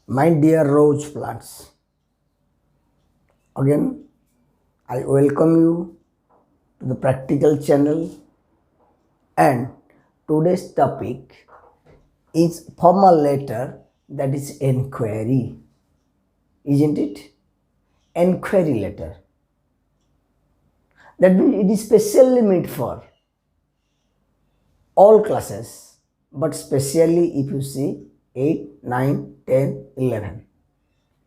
My dear rose plants, again I welcome you to the practical channel, and today's topic is formal letter, that is enquiry, isn't it? Enquiry letter. That means it is specially made for all classes, but specially if you see 8, 9, 10, 11.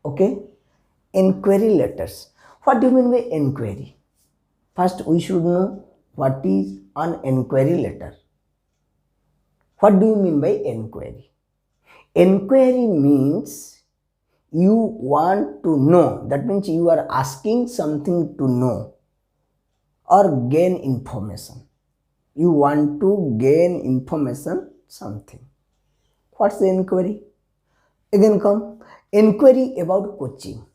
Okay? Enquiry letters. What do you mean by enquiry? First, we should know what is an enquiry letter. What do you mean by enquiry? Enquiry means you want to know. That means you are asking something to know or gain information. You want to gain information something. What's the enquiry? Again come, enquiry about coaching.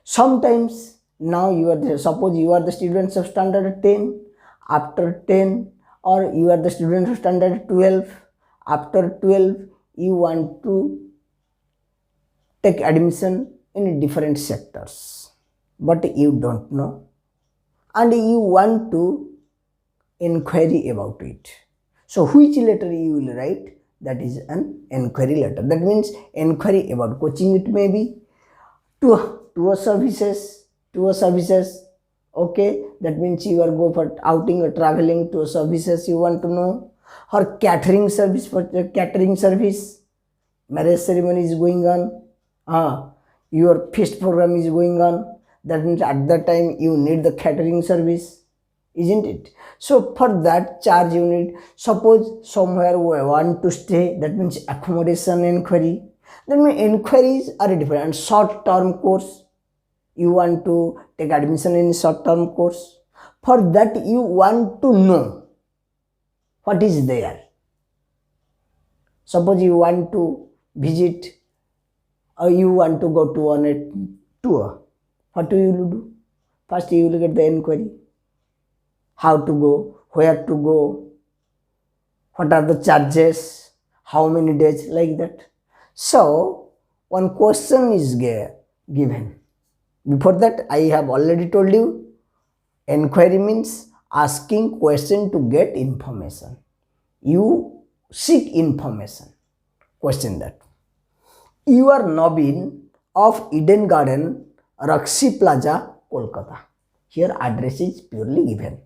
Sometimes now suppose you are the students of standard 10, after 10, or you are the students of standard 12, after 12 you want to take admission in different sectors, but you don't know and you want to inquiry about it. So which letter you will write? That is an enquiry letter. That means enquiry about coaching, it may be tour services. Okay, that means you are go for outing or traveling, tour services you want to know, or catering service. For the catering service, marriage ceremony is going on, your feast program is going on. That means at that time you need the catering service, isn't it? So for that charge you need, suppose somewhere we want to stay, that means accommodation enquiry. That means enquiries are different. And short term course, you want to take admission in short term course. For that you want to know what is there. Suppose you want to visit or you want to go to on a tour. What do you do? First you will get the enquiry. How to go, where to go, what are the charges, how many days, like that. So one question is given. Before that I have already told you, enquiry means asking question to get information. You seek information. Question that. You are Naveen of Eden Garden, Rakshi Plaza, Kolkata. Here address is purely given.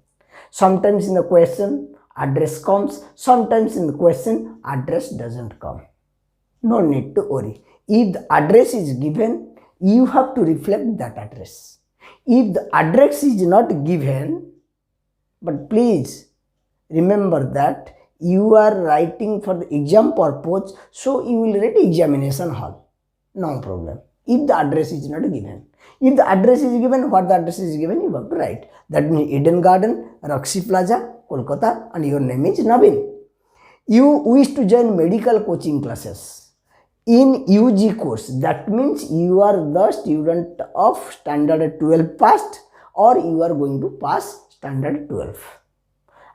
Sometimes in the question address comes, sometimes in the question address doesn't come. No need to worry. If the address is given, you have to reflect that address. If the address is not given, but please remember that you are writing for the exam purpose, so you will write examination hall. No problem. If the address is not given. If the address is given, what the address is given, you have to write. That means Eden Garden, Rakshi Plaza, Kolkata, and your name is Naveen. You wish to join medical coaching classes in UG course. That means you are the student of standard 12 passed, or you are going to pass standard 12.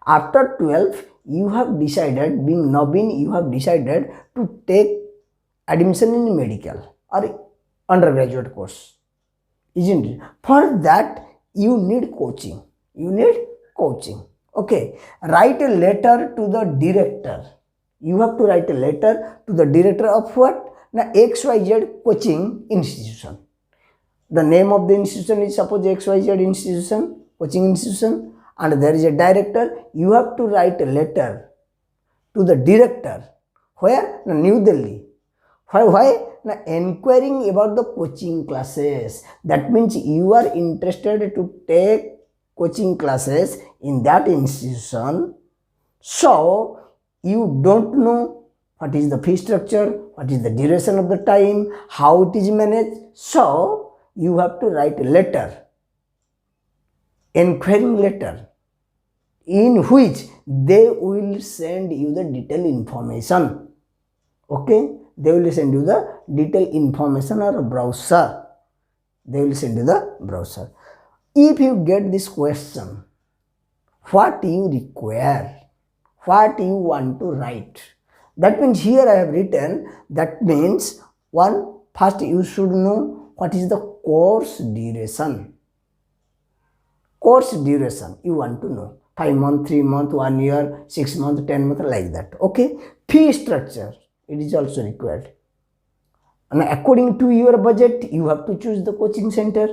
After 12, you have decided, being Naveen, you have decided to take admission in medical or undergraduate course, isn't it? For that you need coaching. Okay, write a letter to the director. You have to write a letter to the director of what? Now XYZ coaching institution. The name of the institution is suppose XYZ institution, coaching institution, and there is a director. You have to write a letter to the director. Where? Now New Delhi. Why? Now inquiring about the coaching classes. That means you are interested to take coaching classes in that institution. So you don't know what is the fee structure, what is the duration of the time, how it is managed. So you have to write a letter, inquiring letter, in which they will send you the detailed information. Okay, they will send you the detailed information or brochure. They will send you the brochure. If you get this question, what you require, what you want to write, that means here I have written, that means one, First, you should know what is the course duration. Course duration, you want to know. 5 months, 3 months, 1 year, 6 months, 10 months, like that. Okay. Fee structure, it is also required. And according to your budget, you have to choose the coaching center.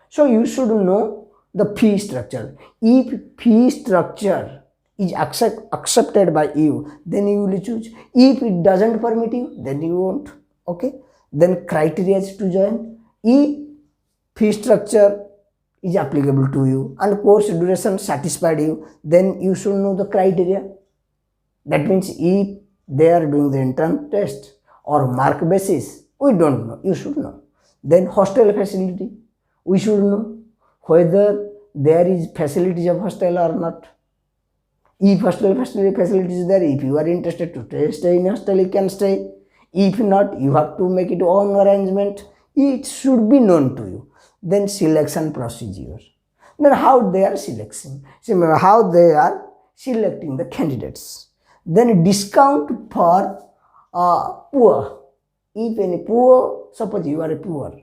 So you should know the fee structure. If fee structure is accepted by you, then you will choose. If it doesn't permit you, then you won't. Okay. Then criteria to join. If fee structure is applicable to you and course duration satisfied you, then you should know the criteria. That means if they are doing the entrance test or mark basis, we don't know, you should know. Then hostel facility, we should know whether there is facilities of hostel or not. If hostel facility is there, if you are interested to stay in hostel, you can stay. If not, you have to make it own arrangement. It should be known to you. Then selection procedure. Then how they are selecting, how they are selecting the candidates. Then discount for poor. If any poor, suppose you are poor.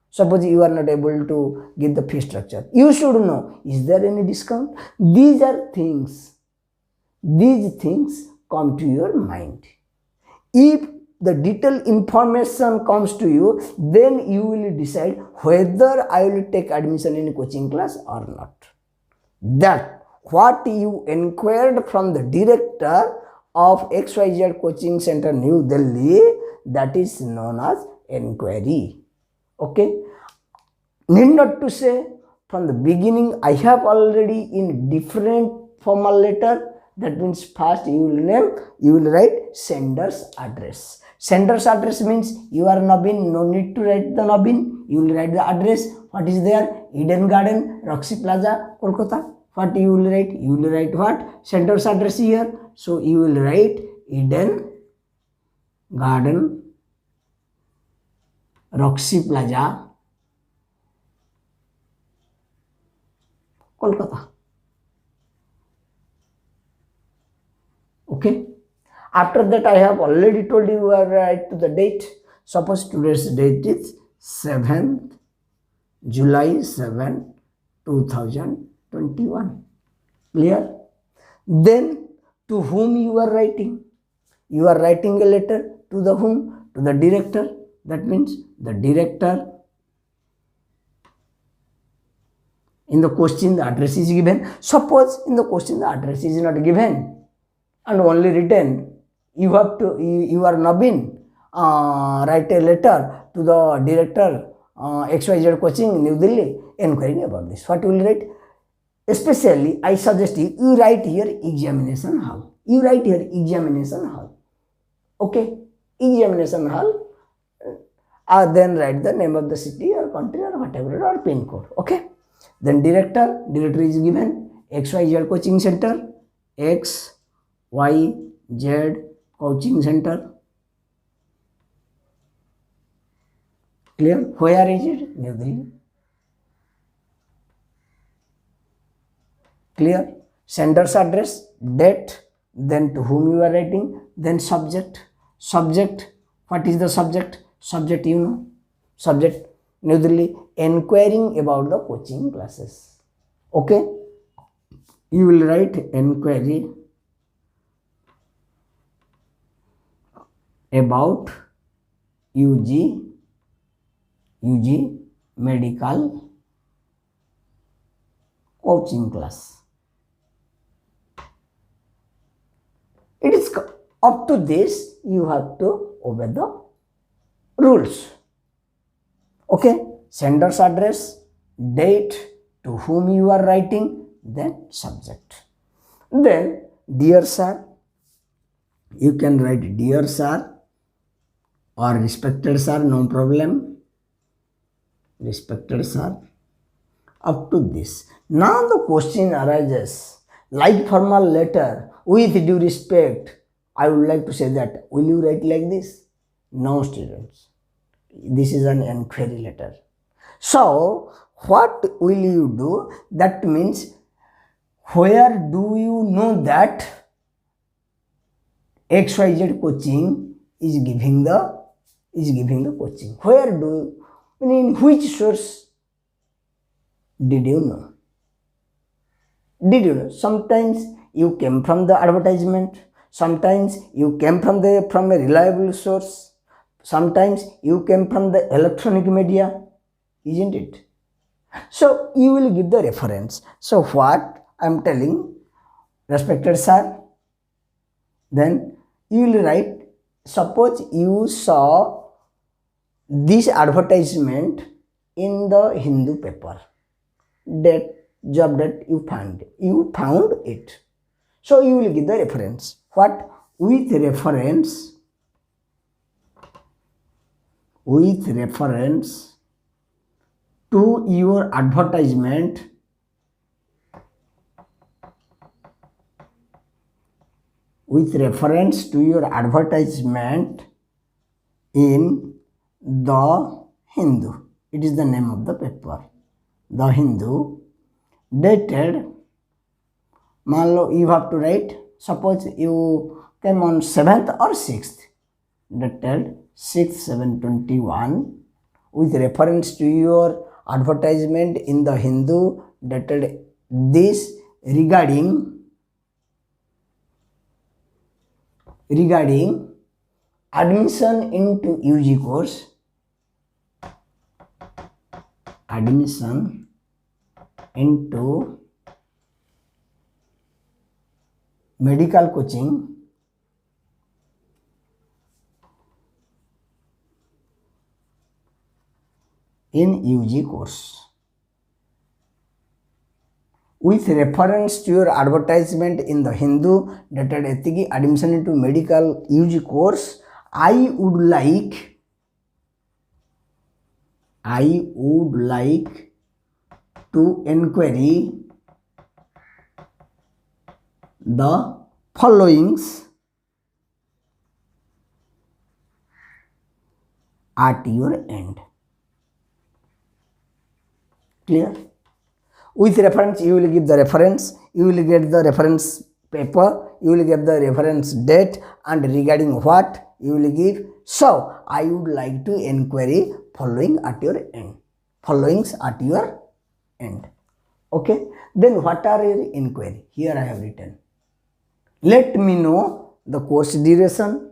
Suppose you are not able to get the fee structure. You should know, is there any discount? These are things. These things come to your mind. If the detailed information comes to you, then you will decide whether I will take admission in coaching class or not. That what you inquired from the director of XYZ Coaching Center, New Delhi, that is known as inquiry. Okay. Need not to say, from the beginning I have already in different formal letter. That means first you will write sender's address. Sender's address means you are Nabin, no need to write the Nabin. You will write the address. What is there? Eden Garden, Roxy Plaza, Kolkata. What you will write? You will write what? Sender's address here. So you will write Eden Garden, Roxy Plaza, Kolkata. Okay. After that, I have already told you write to the date. Suppose today's date is 7th July 7, 2021. Clear? Then to whom you are writing? You are writing a letter to the whom? To the director. That means the director. In the question, the address is given. Suppose in the question, the address is not given and only written. You are Nabin, write a letter to the director XYZ Coaching, New Delhi, inquiring about this. What will you write? Especially, I suggest you write here examination hall. You write here examination hall. Okay, examination hall. Then write the name of the city or country or whatever or pin code. Okay. Then director is given XYZ Coaching Center, XYZ Coaching Center. Clear? Where is it? New Delhi. Clear? Sender's address, date, then to whom you are writing, then subject. Subject, what is the subject? Subject, you know. Subject, New Delhi, inquiring about the coaching classes. Okay? You will write inquiry about UG medical coaching class. It is up to this, you have to obey the rules. Okay, sender's address, date, to whom you are writing, then subject. Then, dear sir, you can write dear sir or respected sir, no problem. Respected sir. Up to this. Now the question arises, like formal letter, with due respect, I would like to say that, will you write like this? No, students. This is an inquiry letter. So, what will you do? That means, where do you know that XYZ Coaching is giving the is giving the coaching. Where do you, in which source did you know? Did you know? Sometimes you came from the advertisement, sometimes you came from a reliable source, sometimes you came from the electronic media, isn't it? So you will give the reference. So what I am telling, respected sir, then you will write, suppose you saw this advertisement in the Hindu paper, that job that you found it. So you will give the reference. What? With reference to your advertisement, in the Hindu. It is the name of the paper. The Hindu, dated, मान लो you have to write, suppose you came on 7th or 6th, dated 6/7/21, with reference to your advertisement in the Hindu, dated this, regarding admission into UG course, admission into medical coaching in UG course. With reference to your advertisement in the Hindu, dated etiki, admission into medical UG course, I would like to inquire the followings at your end. Clear? With reference, you will give the reference, you will get the reference paper, you will get the reference date, and regarding what you will give. So I would like to inquiry followings at your end. Okay, then what are your inquiry? Here I have written, let me know the course duration.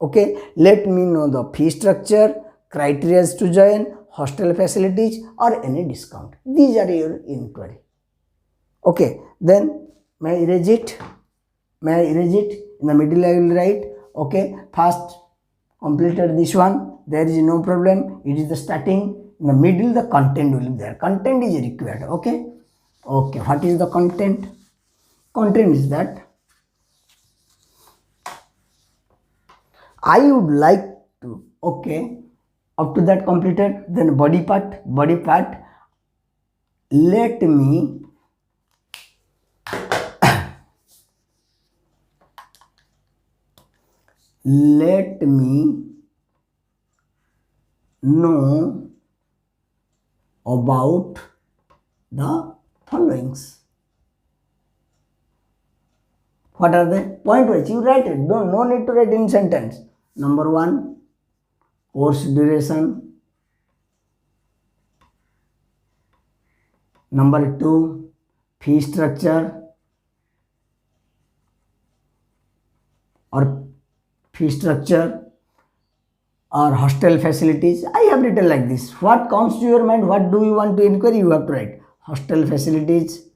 Okay, let me know the fee structure, criteria to join, hostel facilities, or any discount. These are your inquiry. Okay, then may I erase it? In the middle I will write, okay, first completed this one, there is no problem, it is the starting. In the middle the content will be there. Content is required. Okay, what is the content? Content is that I would like to, okay, up to that completed. Then body part, let me know about the followings. What are they? Point wise, you write it. No need to write in sentence. Number 1, course duration. Number 2, fee structure or hostel facilities. I have written like this. What comes to your mind? What do you want to inquire? You have to write hostel facilities.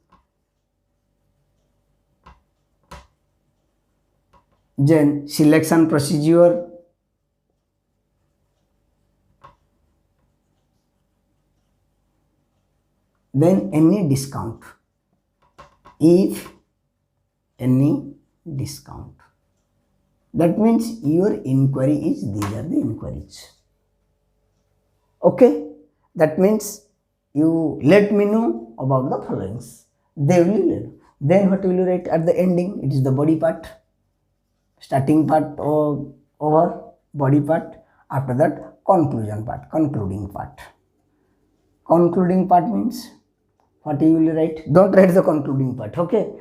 Then selection procedure. Then any discount, if any discount. That means your inquiry is, these are the inquiries. Okay, that means you let me know about the followings. They will learn. Then what will you write at the ending? It is the body part. Starting part or over body part. After that, conclusion part, concluding part. Concluding part means what you will write? Don't write the concluding part. Okay,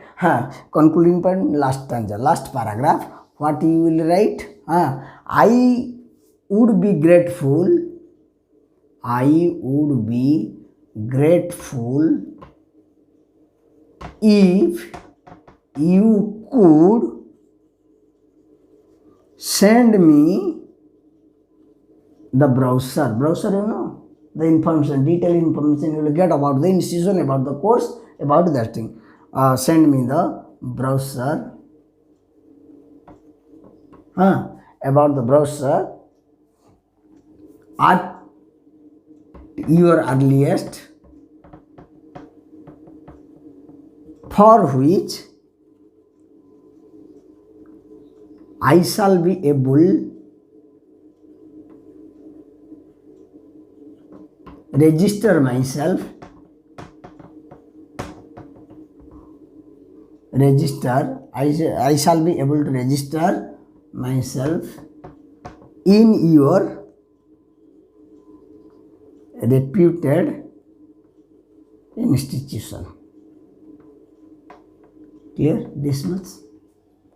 concluding part, last stanza, last paragraph. What you will write? I would be grateful. I would be grateful if you could send me the brochure. Brochure, you know, the information, detailed information you will get about the institution, about the course, about that thing. Send me the brochure. About the brochure at your earliest, for which I shall be able register myself, I shall be able to register myself in your reputed institution. Clear this much?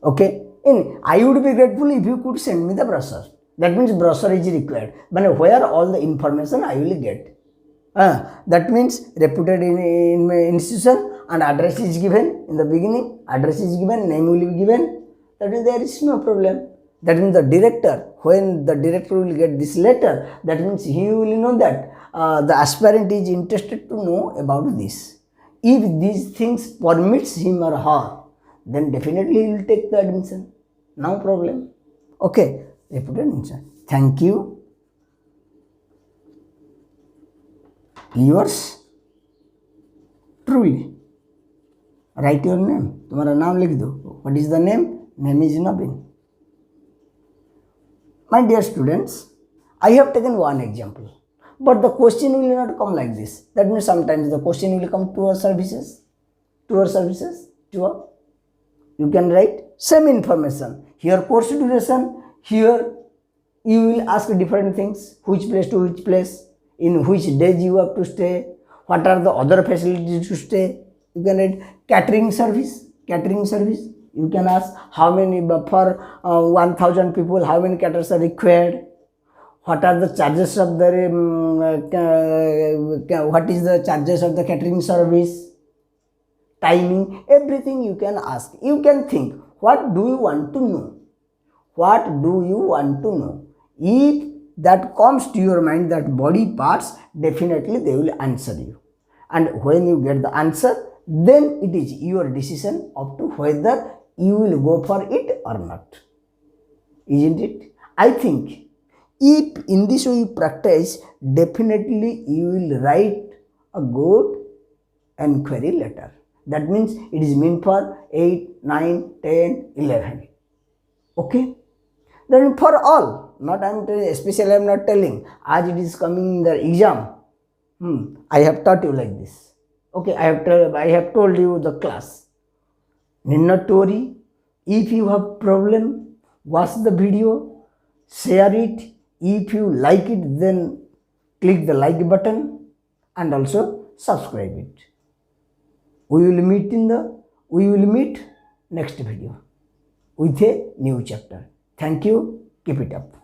Okay. I would be grateful if you could send me the brochure. That means brochure is required. But where all the information I will get. That means reputed in my institution, and address is given in the beginning. Address is given, name will be given. That means there is no problem. That means the director, when the director will get this letter, that means he will know that the aspirant is interested to know about this. If these things permits him or her, then definitely he will take the admission. No problem. Okay, reputed institution. Thank you. Yours truly. Write your name. तुम्हारा नाम लिख दो. What is the name? Name is Naveen. My dear students, I have taken one example, but the question will not come like this. That means sometimes the question will come to our services. You can write same information. Here course duration. Here you will ask different things. Which place to which place. In which days you have to stay, what are the other facilities to stay. You can write catering service. You can ask how many, for 1000 people, how many caterers are required, what are the charges of the, what is the charges of the catering service, timing, everything you can ask. You can think, what do you want to know? If that comes to your mind, that body parts, definitely they will answer you. And when you get the answer, then it is your decision of to whether you will go for it or not. Isn't it? I think if in this way you practice, definitely you will write a good enquiry letter. That means it is meant for 8, 9, 10, 11. Okay? Then for all, not I am telling, especially I am not telling, as it is coming in the exam, I have taught you like this. Okay, I have told you the class. Need not to worry. If you have problem, watch the video, share it. If you like it, then click the like button and also subscribe it. We will meet next video with a new chapter. Thank you. Keep it up.